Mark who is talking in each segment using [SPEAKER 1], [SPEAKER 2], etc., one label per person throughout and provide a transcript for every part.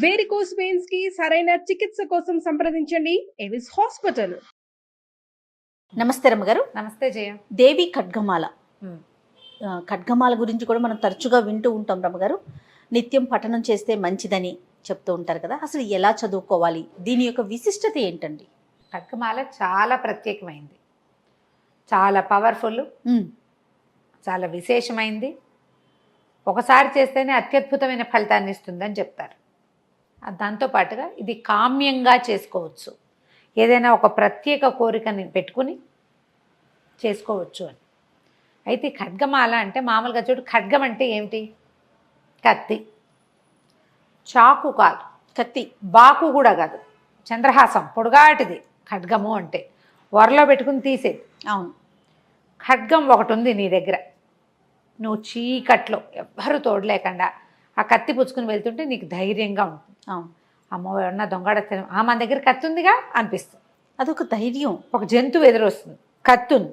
[SPEAKER 1] Varicose veins కి సరైన చికిత్స కోసం సంప్రదించండి ఎవిస్ హాస్పిటల్.
[SPEAKER 2] నమస్తే రమ్మగారు.
[SPEAKER 3] నమస్తే జయ.
[SPEAKER 2] దేవి ఖడ్గమాల, ఖడ్గమాల గురించి కూడా మనం తరచుగా వింటూ ఉంటాం రమ్మగారు. నిత్యం పఠనం చేస్తే మంచిదని చెప్తూ ఉంటారు కదా, అసలు ఎలా చదువుకోవాలి, దీని యొక్క విశిష్టత ఏంటండి?
[SPEAKER 3] ఖడ్గమాల చాలా ప్రత్యేకమైంది, చాలా పవర్ఫుల్, చాలా విశేషమైంది. ఒకసారి చేస్తేనే అత్యద్భుతమైన ఫలితాన్ని ఇస్తుందని చెప్తారు. దాంతోపాటుగా ఇది కామ్యంగా చేసుకోవచ్చు, ఏదైనా ఒక ప్రత్యేక కోరికని పెట్టుకుని చేసుకోవచ్చు అని. అయితే ఖడ్గమాల అంటే మామూలుగా చూడు, ఖడ్గం అంటే ఏమిటి? కత్తి. చాకు కాదు, కత్తి. బాకు కూడా కాదు, చంద్రహాసం పొడుగాటిది ఖడ్గము అంటే. వరలో పెట్టుకుని తీసేది.
[SPEAKER 2] అవును.
[SPEAKER 3] ఖడ్గం ఒకటి ఉంది నీ దగ్గర, నువ్వు చీకట్లో ఎవ్వరూ తోడలేకుండా ఆ కత్తి పుచ్చుకుని వెళ్తుంటే నీకు ధైర్యంగా ఉంటుంది.
[SPEAKER 2] అవును.
[SPEAKER 3] అమ్మో ఎవరన్నా దొంగడ మన దగ్గర కత్తి ఉందిగా అనిపిస్తుంది.
[SPEAKER 2] అదొక ధైర్యం.
[SPEAKER 3] ఒక జంతువు ఎదురొస్తుంది, కత్తుంది.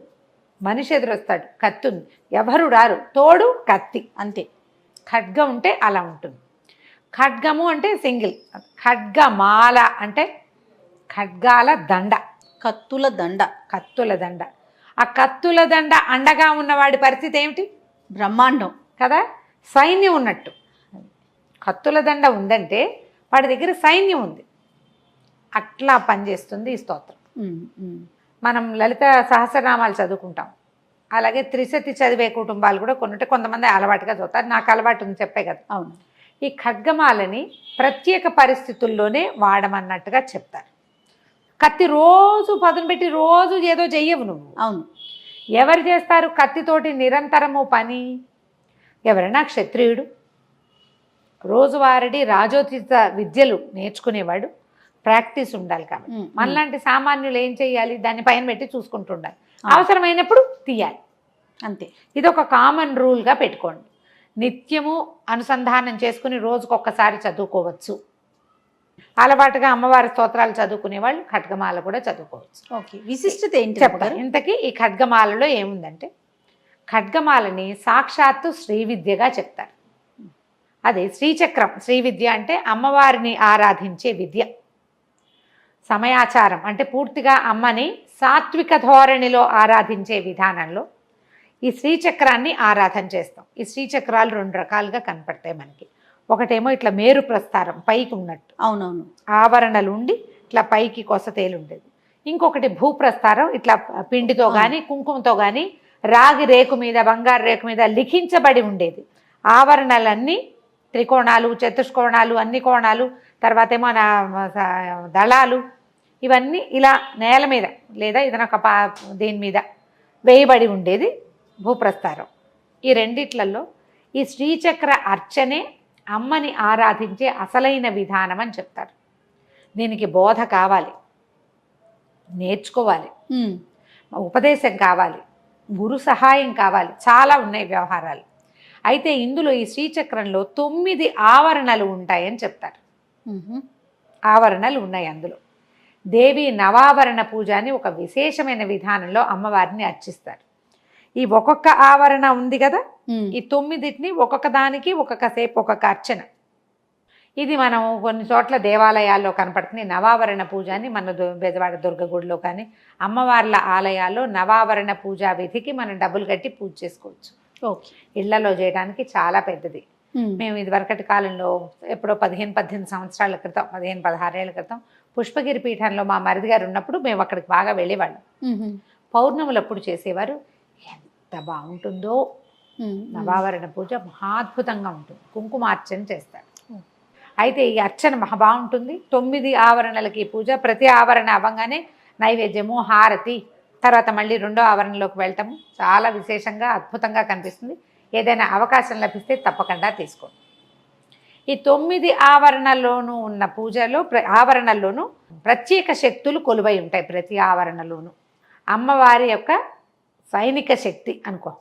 [SPEAKER 3] మనిషి ఎదురొస్తాడు, కత్తుంది. ఎవరు రారు, తోడు కత్తి, అంతే. ఖడ్గం ఉంటే అలా ఉంటుంది. ఖడ్గము అంటే సింగిల్, ఖడ్గమాల అంటే ఖడ్గాల దండ,
[SPEAKER 2] కత్తుల దండ.
[SPEAKER 3] కత్తుల దండ. ఆ కత్తుల దండ అండగా ఉన్నవాడి పరిస్థితి ఏమిటి?
[SPEAKER 2] బ్రహ్మాండం
[SPEAKER 3] కదా, సైన్యం ఉన్నట్టు. కత్తుల దండ ఉందంటే వాడి దగ్గర సైన్యం ఉంది. అట్లా పనిచేస్తుంది ఈ స్తోత్రం. మనం లలిత సహస్రనామాలు చదువుకుంటాం, అలాగే త్రిశతి చదివే కుటుంబాలు కూడా కొన్నింటే కొంతమంది అలవాటుగా చదువుతారు. నాకు అలవాటు ఉంది, చెప్పే కదా.
[SPEAKER 2] అవును.
[SPEAKER 3] ఈ ఖడ్గమాలని ప్రత్యేక పరిస్థితుల్లోనే వాడమన్నట్టుగా చెప్తారు. కత్తి రోజు పదును పెట్టి రోజు ఏదో చెయ్యవు నువ్వు.
[SPEAKER 2] అవును.
[SPEAKER 3] ఎవరు చేస్తారు కత్తితోటి నిరంతరము పని? ఎవరైనా క్షత్రియుడు, రోజువారీ రాజోచిత విద్యలు నేర్చుకునేవాడు, ప్రాక్టీస్ ఉండాలి. కాబట్టి మనలాంటి సామాన్యులు ఏం చేయాలి? దాన్ని పైన పెట్టి చూసుకుంటుండాలి, అవసరమైనప్పుడు తీయాలి, అంతే. ఇది ఒక కామన్ రూల్గా పెట్టుకోండి. నిత్యము అనుసంధానం చేసుకుని రోజుకొక్కసారి చదువుకోవచ్చు. అలవాటుగా అమ్మవారి స్తోత్రాలు చదువుకునే వాళ్ళు ఖడ్గమాల కూడా చదువుకోవచ్చు.
[SPEAKER 2] ఓకే. విశిష్టత ఏంటి
[SPEAKER 3] చెప్తారు. ఇంతకీ ఈ ఖడ్గమాలలో ఏముందంటే, ఖడ్గమాలని సాక్షాత్తు శ్రీ విద్యగా చెప్తారు. అది శ్రీచక్రం. శ్రీ విద్య అంటే అమ్మవారిని ఆరాధించే విద్య. సమయాచారం అంటే పూర్తిగా అమ్మని సాత్విక ధోరణిలో ఆరాధించే విధానంలో ఈ శ్రీచక్రాన్ని ఆరాధన చేస్తాం. ఈ శ్రీచక్రాలు రెండు రకాలుగా కనపడతాయి మనకి. ఒకటేమో ఇట్లా మేరు ప్రస్తారం, పైకి ఉన్నట్టు.
[SPEAKER 2] అవునవును.
[SPEAKER 3] ఆవరణలు ఉండి ఇట్లా పైకి కొసతేలు ఉండేది. ఇంకొకటి భూప్రస్తారం, ఇట్లా పిండితో కానీ కుంకుమతో కానీ రాగి రేకు మీద, బంగారు రేకు మీద లిఖించబడి ఉండేది. ఆవరణలన్నీ త్రికోణాలు, చతుష్కోణాలు, అన్ని కోణాలు, తర్వాత ఏమో దళాలు, ఇవన్నీ ఇలా నేల మీద లేదా ఏదైనా ఒక దీని మీద వేయబడి ఉండేది భూప్రస్తారం. ఈ రెండిట్లలో ఈ శ్రీచక్ర అర్చనే అమ్మని ఆరాధించే అసలైన విధానం అని చెప్తారు. దీనికి బోధ కావాలి, నేర్చుకోవాలి, ఉపదేశం కావాలి, గురు సహాయం కావాలి, చాలా ఉన్నాయి వ్యవహారాలు. అయితే ఇందులో ఈ శ్రీచక్రంలో 9 ఆవరణలు ఉంటాయని చెప్తారు. ఆవరణలు ఉన్నాయి అందులో. దేవి నవావరణ పూజ అని ఒక విశేషమైన విధానంలో అమ్మవారిని అర్చిస్తారు. ఈ ఒక్కొక్క ఆవరణ ఉంది కదా, ఈ 9టిని ఒక్కొక్క దానికి ఒక్కొక్క సేపు ఒక్కొక్క అర్చన. ఇది మనం కొన్ని చోట్ల దేవాలయాల్లో కనపడుతుంది. నవావరణ పూజ అని మన బెజవాడ దుర్గగుడిలో కానీ అమ్మవార్ల ఆలయాల్లో నవావరణ పూజా విధికి మనం డబ్బులు కట్టి పూజ చేసుకోవచ్చు.
[SPEAKER 2] ఓకే.
[SPEAKER 3] ఇళ్లలో చేయడానికి చాలా పెద్దది. మేము ఇదివరకటి కాలంలో ఎప్పుడో 15-18 సంవత్సరాల క్రితం, 15-16 ఏళ్ల క్రితం పుష్పగిరి పీఠంలో మా మరిది గారు ఉన్నప్పుడు మేము అక్కడికి బాగా వెళ్ళేవాళ్ళం. పౌర్ణములప్పుడు చేసేవారు. ఎంత బాగుంటుందో నవావరణ పూజ, మహాద్భుతంగా ఉంటుంది. కుంకుమార్చన చేస్తారు. అయితే ఈ అర్చన మహా బాగుంటుంది. 9 ఆవరణలకి పూజ. ప్రతి ఆవరణ అవ్వగానే నైవేద్యము, హారతి, తర్వాత మళ్ళీ రెండో ఆవరణలోకి వెళ్తాము. చాలా విశేషంగా అద్భుతంగా కనిపిస్తుంది. ఏదైనా అవకాశం లభిస్తే తప్పకుండా తీసుకోండి. ఈ 9 ఆవరణల్లోనూ ఉన్న పూజలో ఆవరణల్లోనూ ప్రత్యేక శక్తులు కొలువై ఉంటాయి. ప్రతి ఆవరణలోనూ అమ్మవారి యొక్క సైనిక శక్తి అనుకో,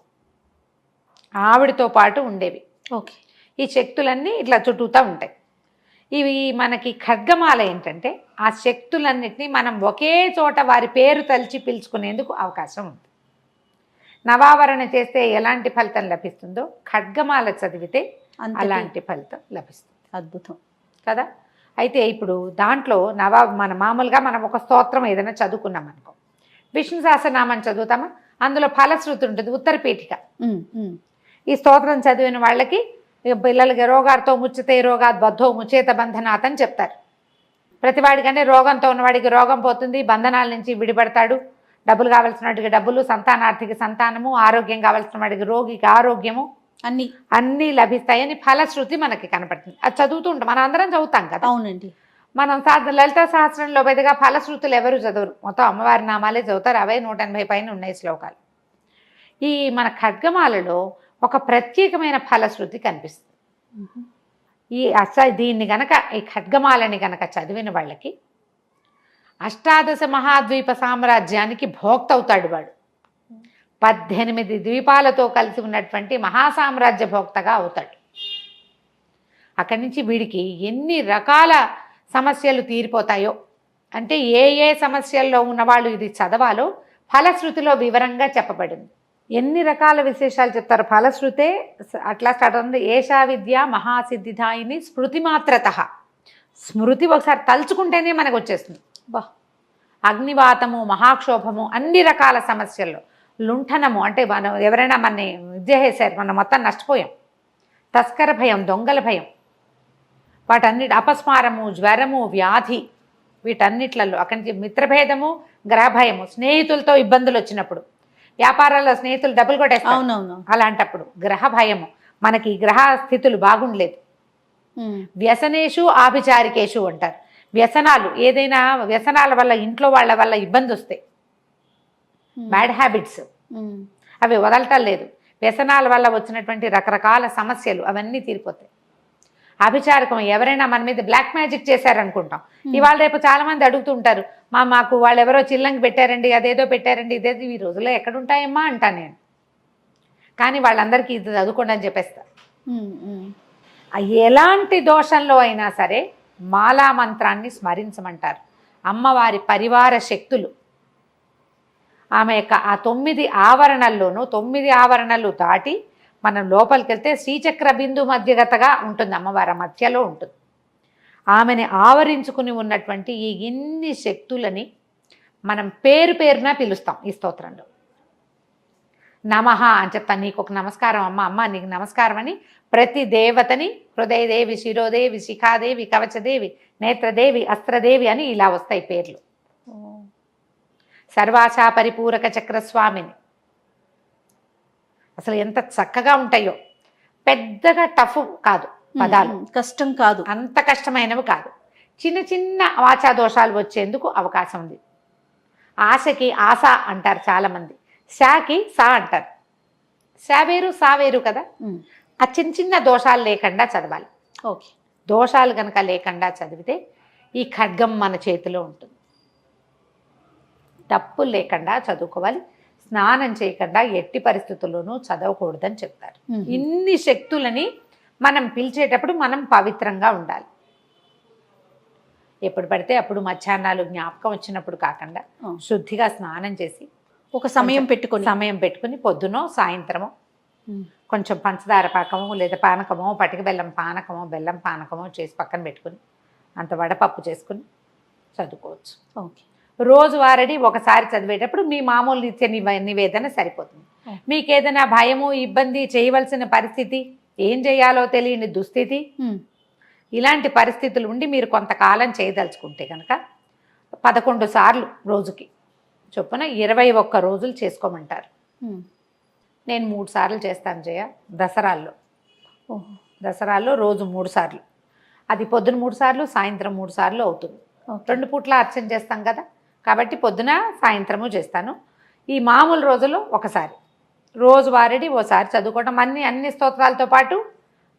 [SPEAKER 3] ఆవిడతో పాటు ఉండేవి.
[SPEAKER 2] ఓకే.
[SPEAKER 3] ఈ శక్తులన్నీ ఇట్లా చుట్టూతా ఉంటాయి. ఇవి మనకి ఖడ్గమాల ఏంటంటే ఆ శక్తులన్నిటినీ మనం ఒకే చోట వారి పేరు తలిచి పిలుచుకునేందుకు అవకాశం ఉంది. నవావరణ చేస్తే ఎలాంటి ఫలితం లభిస్తుందో ఖడ్గమాల చదివితే అలాంటి ఫలితం లభిస్తుంది.
[SPEAKER 2] అద్భుతం
[SPEAKER 3] కదా. అయితే ఇప్పుడు దాంట్లో మన మామూలుగా మనం ఒక స్తోత్రం ఏదైనా చదువుకున్నాం అనుకో, విష్ణు సహస్రనామం చదువుతామా, అందులో ఫలశ్రుతి ఉంటుంది, ఉత్తరపీఠిక. ఈ స్తోత్రం చదివిన వాళ్ళకి పిల్లలకి రోగాలతో ముచ్చితే రోగాత్ బద్ధో ముచేత బంధనాత్ అని చెప్తారు. ప్రతివాడికంటే రోగంతో ఉన్నవాడికి రోగం పోతుంది, బంధనాల నుంచి విడిపడతాడు, డబ్బులు కావాల్సిన వాడికి డబ్బులు, సంతానార్థికి సంతానము, ఆరోగ్యం కావాల్సిన వాడికి రోగికి ఆరోగ్యము అన్నీ లభిస్తాయని ఫలశ్రుతి మనకి కనపడుతుంది. అది చదువుతూ ఉంటాం, మనం అందరం చదువుతాం కదా.
[SPEAKER 2] అవునండి.
[SPEAKER 3] మనం లలిత సహస్రంలో పెద్దగా ఫలశ్రుతులు ఎవరు చదవరు, మొత్తం అమ్మవారి నామాలే చదువుతారు. అవే 180 పైన ఉన్నాయి శ్లోకాలు. ఈ మన ఖడ్గమాలలో ఒక ప్రత్యేకమైన ఫలశ్రుతి కనిపిస్తుంది. దీన్ని గనక, ఈ ఖడ్గమాలని గనక చదివిన వాళ్ళకి అష్టాదశ మహాద్వీప సామ్రాజ్యానికి భోక్త అవుతాడు వాడు. 18 ద్వీపాలతో కలిసి ఉన్నటువంటి మహాసామ్రాజ్య భోక్తగా అవుతాడు. అక్కడి నుంచి వీడికి ఎన్ని రకాల సమస్యలు తీరిపోతాయో, అంటే ఏ ఏ సమస్యల్లో ఉన్నవాళ్ళు ఇది చదవాలో ఫలశ్రుతిలో వివరంగా చెప్పబడింది. ఎన్ని రకాల విశేషాలు చెప్తారు. ఫలశ్రుతే అట్లా స్టార్ట్ అవుతుంది. ఏషా విద్య మహాసిద్ధిదాయిని స్మృతి మాత్రత. స్మృతి ఒకసారి తలుచుకుంటేనే మనకు వచ్చేస్తుంది. అగ్నివాతము, మహాక్షోభము, అన్ని రకాల సమస్యల్లో లుంఠనము, అంటే మనం ఎవరైనా మనని విద్య చేశారు, మనం మొత్తం నష్టపోయాం, తస్కర భయం, దొంగల భయం, వాటన్నిటి అపస్మారము, జ్వరము, వ్యాధి, వీటన్నిట్లలో అక్కడి నుంచి మిత్రభేదము, గ్రహభయము, స్నేహితులతో ఇబ్బందులు వచ్చినప్పుడు, వ్యాపారాల్లో స్నేహితులు డబ్బులు కొట్టేస్తారు, అవునవును, అలాంటప్పుడు గ్రహ భయము, మనకి గ్రహ స్థితులు బాగుండలేదు. వ్యసనేషు ఆభిచారికేషు అంటారు. వ్యసనాలు, ఏదైనా వ్యసనాల వల్ల ఇంట్లో వాళ్ళ వల్ల ఇబ్బంది వస్తాయి, బ్యాడ్ హ్యాబిట్స్, అవి వదలటం లేదు. వ్యసనాల వల్ల వచ్చినటువంటి రకరకాల సమస్యలు అవన్నీ తీరిపోతాయి. అభిచారకం, ఎవరైనా మన మీద బ్లాక్ మ్యాజిక్ చేశారనుకుంటాం. ఇవాళ రేపు చాలా మంది అడుగుతుంటారు, మాకు వాళ్ళు ఎవరో చిల్లంగి పెట్టారండి, అదేదో పెట్టారండి, ఇదేదో ఈ రోజుల్లో ఎక్కడుంటాయమ్మా అంటాను నేను. కానీ వాళ్ళందరికీ ఇది చదువుకోండి అని చెప్పేస్తా. ఎలాంటి దోషంలో అయినా సరే మాలా మంత్రాన్ని స్మరించమంటారు. అమ్మవారి పరివార శక్తులు ఆమె యొక్క ఆ 9 ఆవరణల్లోనూ 9 ఆవరణలు దాటి మనం లోపలికి వెళ్తే శ్రీచక్ర బిందు మధ్యగతగా ఉంటుంది, అమ్మవారి మధ్యలో ఉంటుంది. ఆమెని ఆవరించుకుని ఉన్నటువంటి ఈ ఇన్ని శక్తులని మనం పేరు పేరున పిలుస్తాం ఈ స్తోత్రంలో. నమః అని చెప్తాను, నీకు ఒక నమస్కారం అమ్మ నీకు నమస్కారం అని ప్రతి దేవతని హృదయదేవి, శిరోదేవి, శిఖాదేవి, కవచదేవి, నేత్రదేవి, అస్త్రదేవి అని ఇలా వస్తాయి పేర్లు. సర్వాశా పరిపూరక చక్రస్వామిని. అసలు ఎంత చక్కగా ఉంటాయో. పెద్దగా టఫ్ కాదు పదాలు,
[SPEAKER 2] కష్టం కాదు,
[SPEAKER 3] అంత కష్టమైనవి కాదు. చిన్న చిన్న వాచా దోషాలు వచ్చేందుకు అవకాశం ఉంది. ఆశకి ఆశ అంటారు చాలామంది, శాకి సా అంటారు. శా వేరు సా వేరు కదా. ఆ చిన్న చిన్న దోషాలు లేకుండా చదవాలి.
[SPEAKER 2] ఓకే,
[SPEAKER 3] దోషాలు కనుక లేకుండా చదివితే ఈ ఖడ్గం మన చేతిలో ఉంటుంది. తప్పులు లేకుండా చదువుకోవాలి. స్నానం చేయకుండా ఎట్టి పరిస్థితుల్లోనూ చదవకూడదని చెప్తారు. ఇన్ని శక్తులని మనం పిలిచేటప్పుడు మనం పవిత్రంగా ఉండాలి. ఎప్పుడు పడితే అప్పుడు మధ్యాహ్నాలు జ్ఞాపకం వచ్చినప్పుడు కాకుండా శుద్ధిగా స్నానం చేసి
[SPEAKER 2] ఒక సమయం పెట్టుకుని
[SPEAKER 3] పొద్దునో సాయంత్రమో కొంచెం పంచదార పాకమో లేదా పానకమో, పటిక బెల్లం పానకమో, బెల్లం పానకమో చేసి పక్కన పెట్టుకుని అంత వడపప్పు చేసుకుని చదువుకోవచ్చు.
[SPEAKER 2] ఓకే,
[SPEAKER 3] రోజువారీ ఒకసారి చదివేటప్పుడు మీ మామూలు నిత్య నివేదన సరిపోతుంది. మీకు ఏదైనా భయము, ఇబ్బంది, చేయవలసిన పరిస్థితి, ఏం చేయాలో తెలియని దుస్థితి, ఇలాంటి పరిస్థితులు ఉండి మీరు కొంతకాలం చేయదలుచుకుంటే కనుక 11 సార్లు రోజుకి చొప్పున 21 రోజులు చేసుకోమంటారు. నేను 3 సార్లు చేస్తాను జయ. దసరాల్లో రోజు 3 సార్లు, అది పొద్దున 3 సార్లు, సాయంత్రం 3 సార్లు అవుతుంది. 2 పూట్ల అర్చన చేస్తాం కదా, కాబట్టి పొద్దున సాయంత్రము చేస్తాను. ఈ మామూలు రోజుల్లో ఒకసారి, రోజువారీ ఓసారి చదువుకోవడం. అన్ని స్తోత్రాలతో పాటు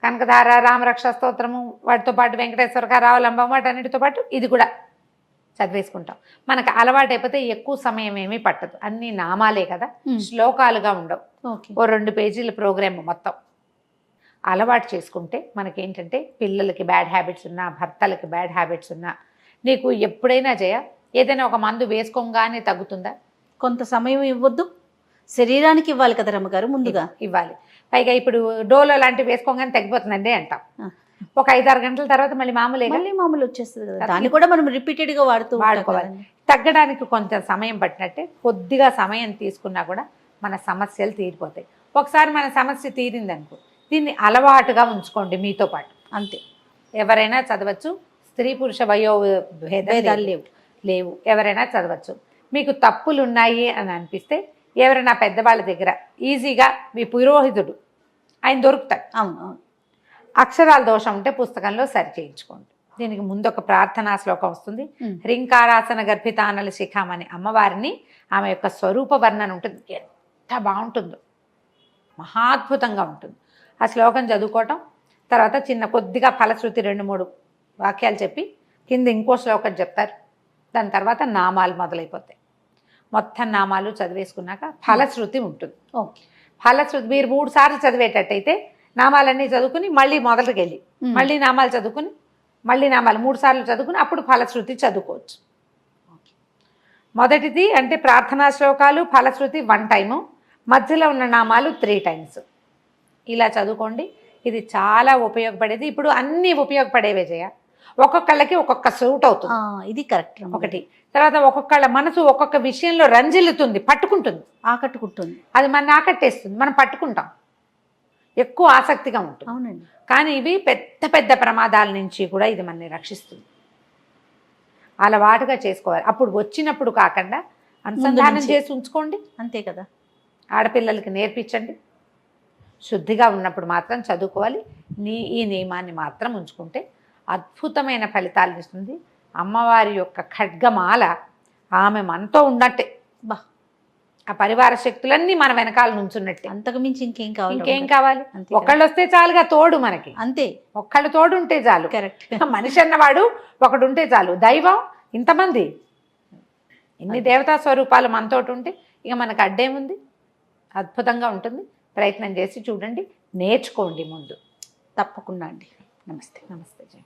[SPEAKER 3] కనకధార, రామరక్ష స్తోత్రము, వాటితో పాటు వెంకటేశ్వర రావలంబం, వాటన్నిటితో పాటు ఇది కూడా చదివేసుకుంటాం. మనకు అలవాటు అయిపోతే ఎక్కువ సమయం ఏమీ పట్టదు. అన్ని నామాలే కదా, శ్లోకాలుగా ఉండవు. ఓ 2 పేజీల ప్రోగ్రామ్ మొత్తం అలవాటు చేసుకుంటే మనకేంటంటే పిల్లలకి బ్యాడ్ హ్యాబిట్స్ ఉన్నా, భర్తలకి బ్యాడ్ హ్యాబిట్స్ ఉన్నా, నీకు ఎప్పుడైనా ఏదైనా ఒక మందు వేసుకోగానే తగ్గుతుందా?
[SPEAKER 2] కొంత సమయం ఇవ్వద్దు, శరీరానికి ఇవ్వాలి కదా రమ్మగారు, ముందుగా
[SPEAKER 3] ఇవ్వాలి. పైగా ఇప్పుడు డోలో లాంటివి వేసుకోగానే తగ్గిపోతుందండి అంటాం. ఒక 5-6 గంటల తర్వాత మళ్ళీ మామూలుగా
[SPEAKER 2] మళ్ళీ మామూలు వచ్చేస్తుంది కదా, దాన్ని కూడా మనం రిపీటెడ్ గా వాడుతూ ఉంటాం
[SPEAKER 3] వాడుకోవాలి.
[SPEAKER 2] కదండి.
[SPEAKER 3] తగ్గడానికి కొంచెం సమయం పట్టినట్టే, కొద్దిగా సమయం తీసుకున్నా కూడా మన సమస్యలు తీరిపోతాయి. ఒకసారి మన సమస్య తీరిందనుకో, దీన్ని అలవాటుగా ఉంచుకోండి మీతో పాటు.
[SPEAKER 2] అంతే,
[SPEAKER 3] ఎవరైనా చదవచ్చు, స్త్రీ పురుష వయో
[SPEAKER 2] భేదాలు
[SPEAKER 3] లేవు లేవు ఎవరైనా చదవచ్చు. మీకు తప్పులు ఉన్నాయి అని అనిపిస్తే ఎవరైనా పెద్దవాళ్ళ దగ్గర ఈజీగా మీ పురోహితుడు ఆయన దొరుకుతాడు.
[SPEAKER 2] అవును అవును.
[SPEAKER 3] అక్షరాల దోషం ఉంటే పుస్తకంలో సరి చేయించుకోండి. దీనికి ముందు ఒక ప్రార్థనా శ్లోకం వస్తుంది. హ్రీంకారాసన గర్భితానల శిఖామని అమ్మవారిని, ఆమె యొక్క స్వరూప వర్ణన ఉంటుంది, ఎంత బాగుంటుందో, మహాద్భుతంగా ఉంటుంది. ఆ శ్లోకం చదువుకోవటం, తర్వాత చిన్న కొద్దిగా ఫలశ్రుతి 2-3 వాక్యాలు చెప్పి కింద ఇంకో శ్లోకం చెప్తారు. దాని తర్వాత నామాలు మొదలైపోతాయి. మొత్తం నామాలు చదివేసుకున్నాక ఫలశ్రుతి ఉంటుంది.
[SPEAKER 2] ఓకే,
[SPEAKER 3] ఫలశ్రుతి మీరు 3 సార్లు చదివేటట్టయితే నామాలన్నీ చదువుకుని మళ్ళీ మొదటికి వెళ్ళి మళ్ళీ నామాలు చదువుకుని మళ్ళీ నామాలు 3 సార్లు చదువుకుని అప్పుడు ఫలశ్రుతి చదువుకోవచ్చు. మొదటిది అంటే ప్రార్థనా శ్లోకాలు, ఫలశ్రుతి 1 టైము, మధ్యలో ఉన్న నామాలు 3 టైమ్స్. ఇలా చదువుకోండి. ఇది చాలా ఉపయోగపడేది. ఇప్పుడు అన్నీ ఉపయోగపడేవే చేయ, ఒక్కొక్కళ్ళకి ఒక్కొక్క సూట్ అవుతుంది.
[SPEAKER 2] ఇది కరెక్ట్.
[SPEAKER 3] ఒకటి తర్వాత ఒక్కొక్కళ్ళ మనసు ఒక్కొక్క విషయంలో రంజిల్లుతుంది, పట్టుకుంటుంది,
[SPEAKER 2] ఆకట్టుకుంటుంది,
[SPEAKER 3] అది మన ఆకట్టేస్తుంది, మనం పట్టుకుంటాం, ఎక్కువ ఆసక్తిగా ఉంటుంది.
[SPEAKER 2] అవునండి.
[SPEAKER 3] కానీ ఇవి పెద్ద పెద్ద ప్రమాదాల నుంచి కూడా ఇది మనని రక్షిస్తుంది. అలవాటుగా చేసుకోవాలి. అప్పుడు వచ్చినప్పుడు కాకుండా అనుసంధానం చేసి ఉంచుకోండి.
[SPEAKER 2] అంతే కదా.
[SPEAKER 3] ఆడపిల్లలకి నేర్పించండి. శుద్ధిగా ఉన్నప్పుడు మాత్రం చదువుకోవాలి. ఈ నియమాన్ని మాత్రం ఉంచుకుంటే అద్భుతమైన ఫలితాలను ఇస్తుంది. అమ్మవారి యొక్క ఖడ్గమాల ఆమె మనతో ఉన్నట్టే,
[SPEAKER 2] బా,
[SPEAKER 3] ఆ పరివార శక్తులన్నీ మన వెనకాల నుంచున్నట్టే.
[SPEAKER 2] అంతకు మించి ఇంకేం కావాలి?
[SPEAKER 3] ఇంకేం కావాలి? ఒకళ్ళు వస్తే చాలుగా తోడు, మనకి
[SPEAKER 2] అంతే,
[SPEAKER 3] ఒక్కళ్ళు తోడు ఉంటే చాలు.
[SPEAKER 2] కరెక్ట్.
[SPEAKER 3] మనిషి అన్నవాడు ఒకడు ఉంటే చాలు. దైవం ఇంతమంది, ఇన్ని దేవతా స్వరూపాలు మనతోటి ఉంటే ఇక మనకు అడ్డేముంది? అద్భుతంగా ఉంటుంది. ప్రయత్నం చేసి చూడండి, నేర్చుకోండి ముందు.
[SPEAKER 2] తప్పకుండా అండి.
[SPEAKER 3] నమస్తే. నమస్తే జయ.